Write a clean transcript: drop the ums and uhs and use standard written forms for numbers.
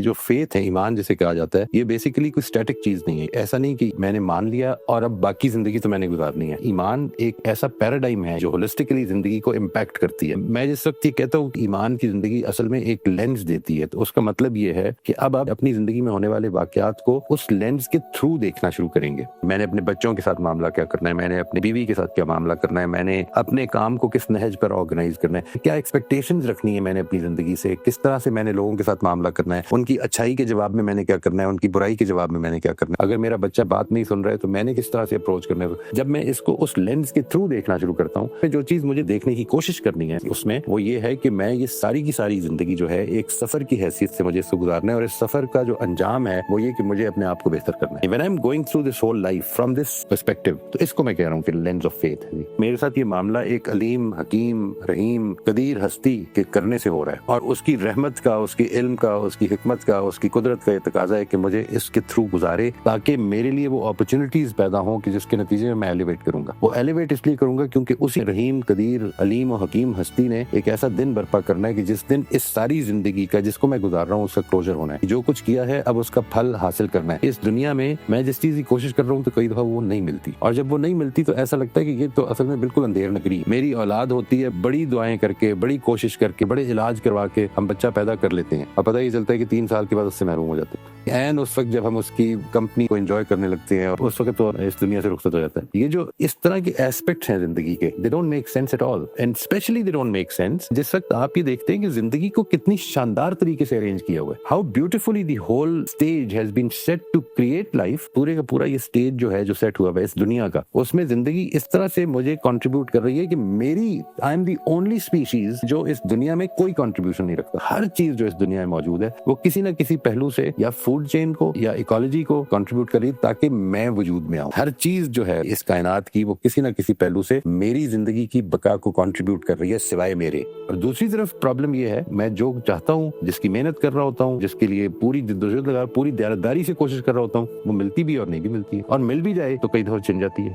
جو فیتھ ہے، ایمان جسے کہا جاتا ہے، یہ بیسیکلی کوئی اسٹیٹک چیز نہیں ہے. ایسا نہیں کہ میں نے مان لیا اور اب باقی زندگی تو میں نے گزارنی ہے. ایمان ایک ایسا پیراڈائم ہے جو ہولسٹکلی زندگی کو امپیکٹ کرتی ہے. میں جس وقت یہ کہتا ہوں کہ ایمان کی زندگی اصل میں ایک لینس دیتی ہے، تو اس کا مطلب یہ ہے کہ اب آپ اپنی زندگی میں ہونے والے واقعات کو اس لینس کے تھرو دیکھنا شروع کریں گے. میں نے اپنے بچوں کے ساتھ معاملہ کیا کرنا ہے، میں نے اپنی بیوی کے ساتھ کیا معاملہ کرنا ہے، میں نے اپنے کام کو کس نہج پر آرگنائز کرنا ہے، کیا ایکسپیکٹیشنز رکھنی ہے میں نے اپنی زندگی سے، کس طرح سے میں نے لوگوں کے ساتھ معاملہ کرنا ہے، ان کی اچھائی کے جواب میں نے کیا کرنا ہے، ان کی برائی کے جواب میں نے کیا کرنا ہے. اگر میرا بچہ بات نہیں سن رہا ہے تو میں نے کس طرح سے اپروچ کرنا ہے. جب میں اس کو اس لینس کے تھرو دیکھنا شروع کرتا ہوں، جو چیز مجھے دیکھنے کی کوشش کرنی ہے اس میں وہ یہ ہے کہ میں یہ ساری کی ساری زندگی جو ہے ایک سفر کی حیثیت سے مجھے اس کو گزارنا ہے، اور اس سفر کا جو انجام ہے وہ یہ کہ مجھے اپنے آپ کو بہتر کرنا ہے. When I'm going through this whole life from this perspective، تو اس کو میں کہہ رہا ہوں کہ لینس آف فیتھ ہے. میرے ساتھ یہ معاملہ ایک علیم، حکیم، رحیم، قدیر ہستی کے کرنے سے ہو رہا ہے، اور اس کی رحمت کا، اس کی علم کا، اس کی حکمت کا، اس کی قدرت کا یہ تقاضا ہے کہ مجھے اس کے تھرو گزارے تاکہ میرے لیے وہ اپرچونٹیز پیدا ہوں کہ جس کے نتیجے میں ایلیویٹ کروں گا. وہ ایلیویٹ اس لیے کروں گا کیونکہ اسی رحیم، قدیر، علیم و حکیم ہستی نے ایک ایسا دن برپا کرنا ہے کہ جس دن اس ساری زندگی کا جس کو میں گزار رہا ہوں اس کا کلوزر ہونا ہے. جو کچھ کیا ہے اب اس کا پھل حاصل کرنا ہے. اس دنیا میں جس چیز کی کوشش کر رہا ہوں تو کئی دفعہ وہ نہیں ملتی، اور جب وہ نہیں ملتی تو ایسا لگتا ہے کہ یہ تو اصل میں بالکل اندھیر نگری. میری اولاد ہوتی ہے، بڑی دعائیں کر کے، بڑی کوشش کر کے، بڑے علاج کروا کے ہم بچہ پیدا کر لیتے ہیں، اور پتہ ہی چلتا ہے کہ 3 سال کے بعد اس سے محروم ہو جاتے ہیں. این اس وقت جب ہم اس کی کمپنی کو انجوائے کرنے لگتے ہیں، اور اس وقت تو اس دنیا سے رخصت ہو جاتا ہے. یہ جو اس طرح کے ایسپیکٹس ہیں زندگی کے، they don't make sense at all, and especially they don't make sense جس وقت آپ یہ دیکھتے ہیں کہ زندگی کو کتنی شاندار طریقے سے ارینج کیا ہوا ہے. how beautifully the whole stage has been set to create life. پورے کا پورا یہ اسٹیج جو ہے جو سیٹ ہوا ہے اس دنیا کا، اس میں زندگی اس طرح سے مجھے کنٹریبیوٹ کر رہی ہے کہ میری I am the only species جو اس دنیا میں کوئی کنٹریبیوشن نہیں رکھتا. ہر چیز جو اس دنیا میں موجود ہے وہ کسی نہ کسی پہلو سے یا فوڈ چین کو یا ایکولوجی کو کنٹریبیوٹ کر رہی ہے تاکہ میں وجود میں آؤں. ہر چیز جو ہے اس کائنات کی وہ کسی نہ کسی پہلو سے میری زندگی کی بقا کو کنٹریبیوٹ کر رہی ہے سوائے میرے. اور دوسری طرف پرابلم یہ ہے، میں جو چاہتا ہوں، جس کی محنت کر رہا ہوتا ہوں، جس کے لیے پوری جدوجہد لگا، پوری دیانتداری سے کوشش کر رہا ہوتا ہوں، وہ ملتی بھی اور نہیں بھی ملتی ہے، اور مل بھی جائے تو کئی دفعہ چھن جاتی ہے.